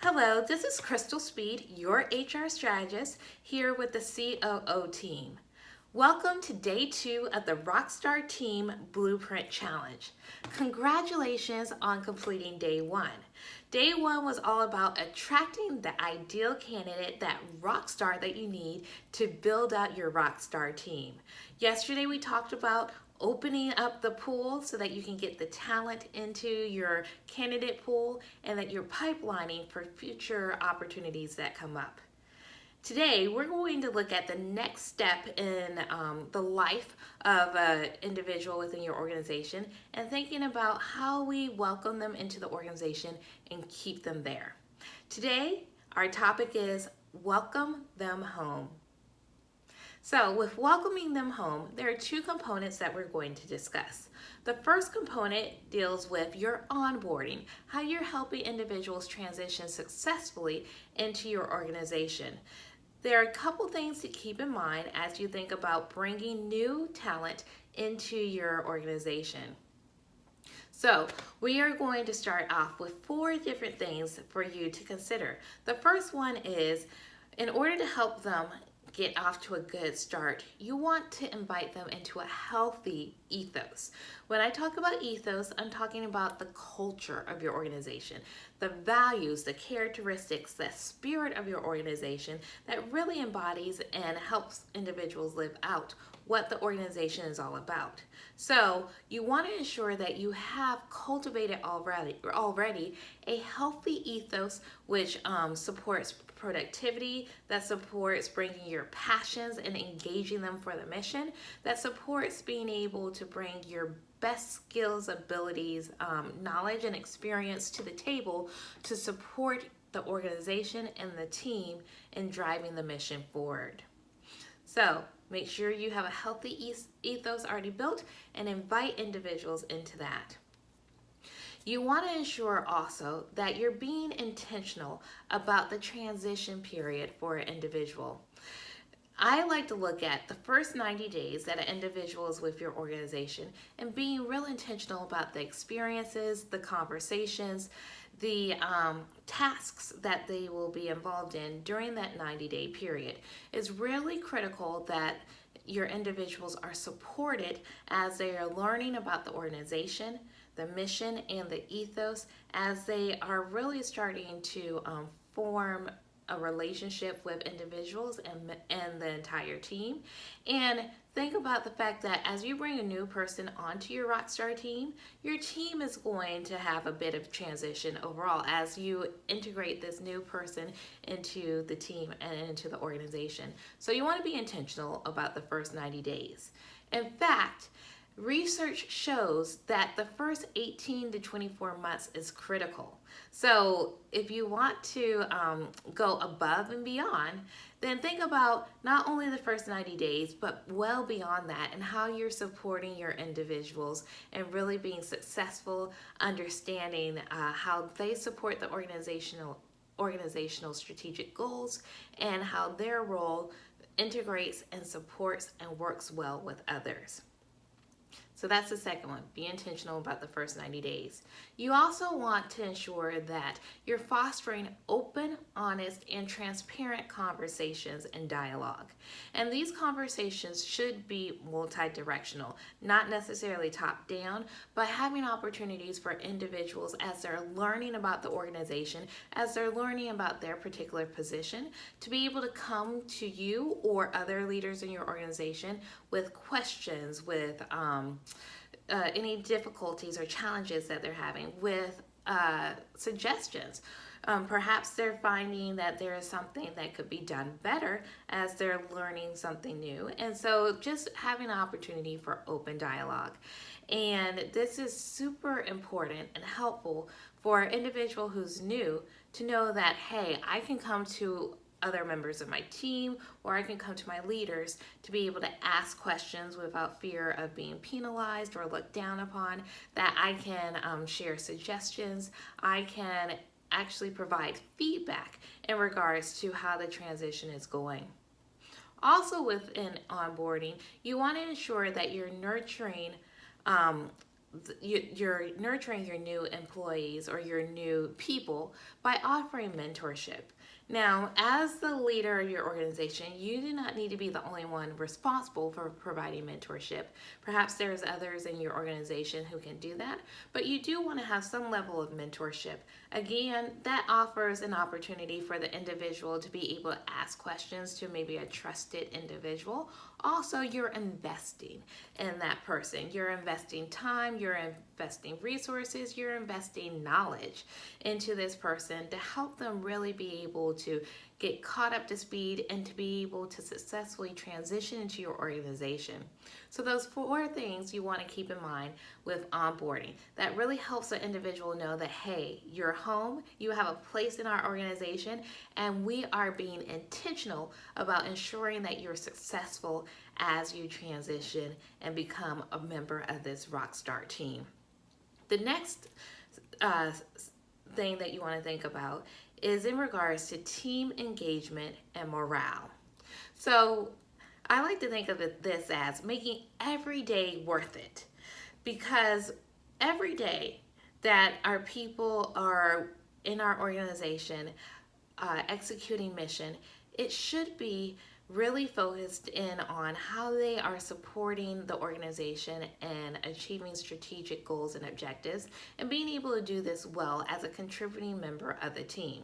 Hello, this is Crystal Speed, your HR strategist, here with the COO team. Welcome to day 2 of the Rockstar Team Blueprint Challenge. Congratulations on completing day 1. Day 1 was all about attracting the ideal candidate, that rock star that you need to build out your Rockstar team. Yesterday we talked about opening up the pool so that you can get the talent into your candidate pool and that you're pipelining for future opportunities that come up. Today, we're going to look at the next step in the life of an individual within your organization and thinking about how we welcome them into the organization and keep them there. Today, our topic is welcome them home. So with welcoming them home, there are 2 components that we're going to discuss. The first component deals with your onboarding, how you're helping individuals transition successfully into your organization. There are a couple things to keep in mind as you think about bringing new talent into your organization. So we are going to start off with 4 different things for you to consider. The first one is, in order to help them get off to a good start, you want to invite them into a healthy ethos. When I talk about ethos, I'm talking about the culture of your organization, the values, the characteristics, the spirit of your organization that really embodies and helps individuals live out what the organization is all about. So you want to ensure that you have cultivated already a healthy ethos which supports productivity, that supports bringing your passions and engaging them for the mission, that supports being able to bring your best skills, abilities, knowledge, and experience to the table to support the organization and the team in driving the mission forward. So make sure you have a healthy ethos already built and invite individuals into that. You want to ensure also that you're being intentional about the transition period for an individual. I like to look at the first 90 days that an individual is with your organization and being real intentional about the experiences, the conversations, the tasks that they will be involved in during that 90-day period. It's really critical that your individuals are supported as they are learning about the organization, the mission, and the ethos, as they are really starting to form a relationship with individuals and the entire team. And think about the fact that as you bring a new person onto your Rockstar team, your team is going to have a bit of transition overall as you integrate this new person into the team and into the organization. So you want to be intentional about the first 90 days. In fact, research shows that the first 18 to 24 months is critical. So if you want to go above and beyond, then think about not only the first 90 days, but well beyond that, and how you're supporting your individuals and really being successful, understanding how they support the organizational strategic goals and how their role integrates and supports and works well with others. So that's the second one. Be intentional about the first 90 days. You also want to ensure that you're fostering open, honest, and transparent conversations and dialogue. And these conversations should be multi-directional, not necessarily top-down, but having opportunities for individuals as they're learning about the organization, as they're learning about their particular position, to be able to come to you or other leaders in your organization with questions, with any difficulties or challenges that they're having, with suggestions. Perhaps they're finding that there is something that could be done better as they're learning something new. And so just having an opportunity for open dialogue. And this is super important and helpful for an individual who's new to know that, hey, I can come to other members of my team, or I can come to my leaders to be able to ask questions without fear of being penalized or looked down upon, that I can share suggestions, I can actually provide feedback in regards to how the transition is going. Also within onboarding, you want to ensure that you're nurturing you're nurturing your new employees or your new people by offering mentorship. Now, as the leader of your organization, you do not need to be the only one responsible for providing mentorship. Perhaps there's others in your organization who can do that, but you do want to have some level of mentorship. Again, that offers an opportunity for the individual to be able to ask questions to maybe a trusted individual. Also, you're investing in that person. You're investing time, you're investing resources, you're investing knowledge into this person to help them really be able to get caught up to speed and to be able to successfully transition into your organization. So those 4 things you want to keep in mind with onboarding. That really helps the individual know that, hey, you're home, you have a place in our organization, and we are being intentional about ensuring that you're successful as you transition and become a member of this Rockstar team. The next thing that you want to think about is in regards to team engagement and morale. So I like to think of this as making every day worth it, because every day that our people are in our organization executing mission, it should be really focused in on how they are supporting the organization and achieving strategic goals and objectives, and being able to do this well as a contributing member of the team.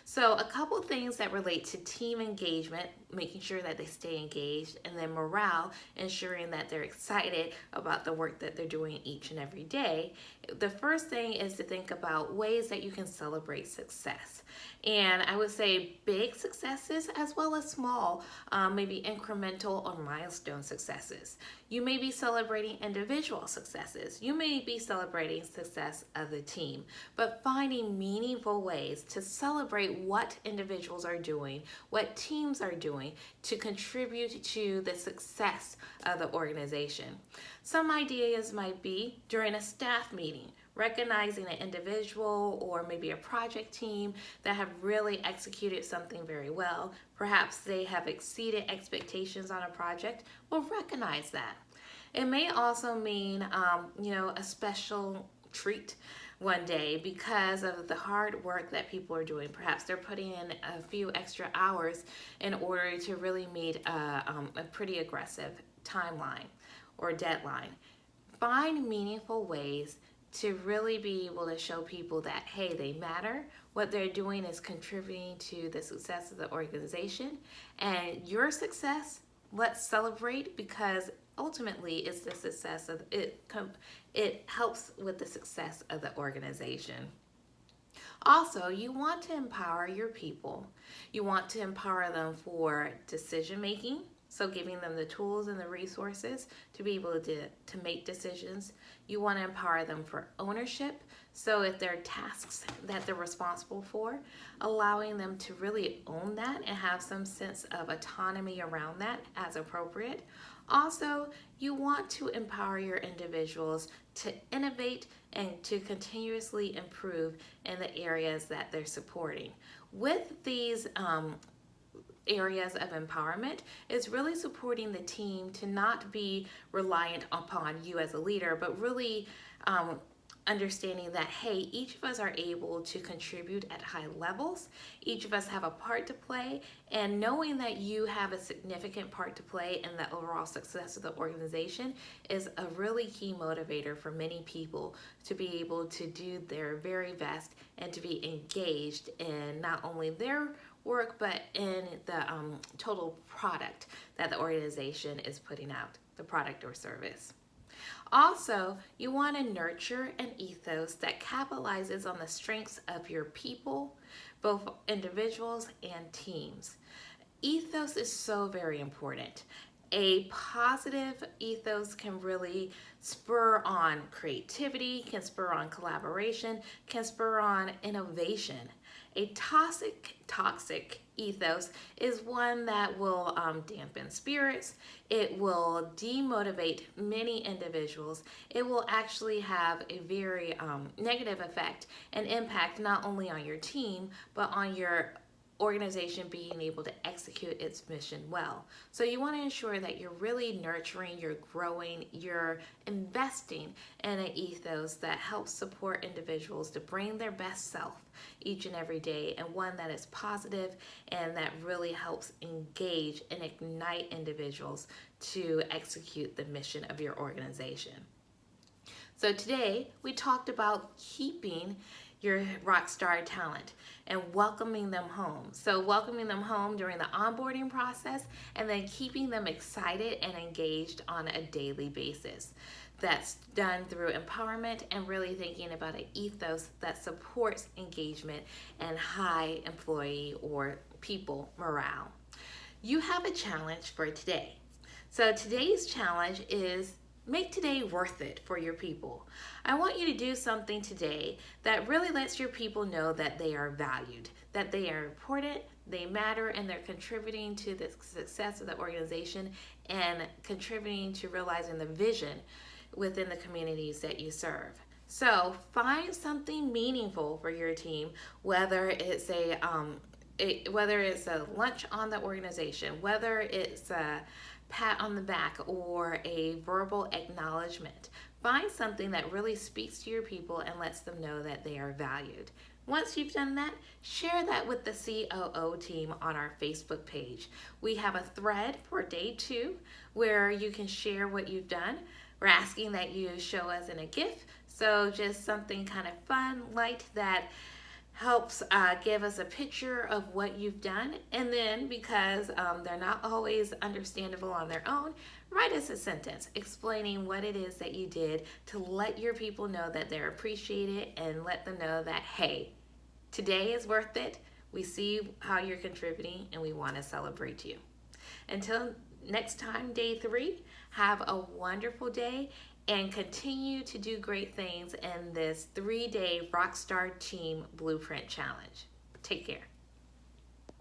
So a couple things that relate to team engagement, making sure that they stay engaged, and then morale, ensuring that they're excited about the work that they're doing each and every day. The first thing is to think about ways that you can celebrate success. And I would say big successes as well as small, maybe incremental or milestone successes. You may be celebrating individual successes. You may be celebrating success of the team, but finding meaningful ways to celebrate what individuals are doing, what teams are doing to contribute to the success of the organization. Some ideas might be during a staff meeting, recognizing an individual or maybe a project team that have really executed something very well. Perhaps they have exceeded expectations on a project. Well, recognize that. It may also mean, a special treat one day because of the hard work that people are doing. Perhaps they're putting in a few extra hours in order to really meet a pretty aggressive timeline or deadline. Find meaningful ways to really be able to show people that, hey, they matter. What they're doing is contributing to the success of the organization. And your success, let's celebrate, because ultimately it's the success of it. It helps with the success of the organization. Also, you want to empower your people. You want to empower them for decision making, so giving them the tools and the resources to be able to make decisions. You want to empower them for ownership, so if there are tasks that they're responsible for, allowing them to really own that and have some sense of autonomy around that as appropriate. Also, you want to empower your individuals to innovate and to continuously improve in the areas that they're supporting. With these areas of empowerment, is really supporting the team to not be reliant upon you as a leader, but really understanding that, hey, each of us are able to contribute at high levels. Each of us have a part to play, and knowing that you have a significant part to play in the overall success of the organization is a really key motivator for many people to be able to do their very best and to be engaged in not only their work, but in the total product that the organization is putting out, the product or service. Also, you want to nurture an ethos that capitalizes on the strengths of your people, both individuals and teams. Ethos is so very important. A positive ethos can really spur on creativity, can spur on collaboration, can spur on innovation. A toxic ethos is one that will dampen spirits. It will demotivate many individuals. It will actually have a very negative effect and impact not only on your team, but on your organization being able to execute its mission well. So you want to ensure that you're really nurturing, you're growing, you're investing in an ethos that helps support individuals to bring their best self each and every day, and one that is positive and that really helps engage and ignite individuals to execute the mission of your organization. So today we talked about keeping your Rockstar talent and welcoming them home. So welcoming them home during the onboarding process, and then keeping them excited and engaged on a daily basis. That's done through empowerment and really thinking about an ethos that supports engagement and high employee or people morale. You have a challenge for today. So today's challenge is make today worth it for your people. I want you to do something today that really lets your people know that they are valued, that they are important, they matter, and they're contributing to the success of the organization and contributing to realizing the vision within the communities that you serve. So find something meaningful for your team, whether it's a lunch on the organization, whether it's a pat on the back or a verbal acknowledgement. Find something that really speaks to your people and lets them know that they are valued. Once you've done that, share that with the COO team on our Facebook page. We have a thread for day 2 where you can share what you've done. We're asking that you show us in a GIF, so just something kind of fun, light, that helps give us a picture of what you've done. And then, because they're not always understandable on their own, write us a sentence explaining what it is that you did to let your people know that they're appreciated, and let them know that, hey, today is worth it. We see how you're contributing and we want to celebrate you. Until next time, day 3, have a wonderful day and continue to do great things in this 3-day Rockstar Team Blueprint Challenge. Take care.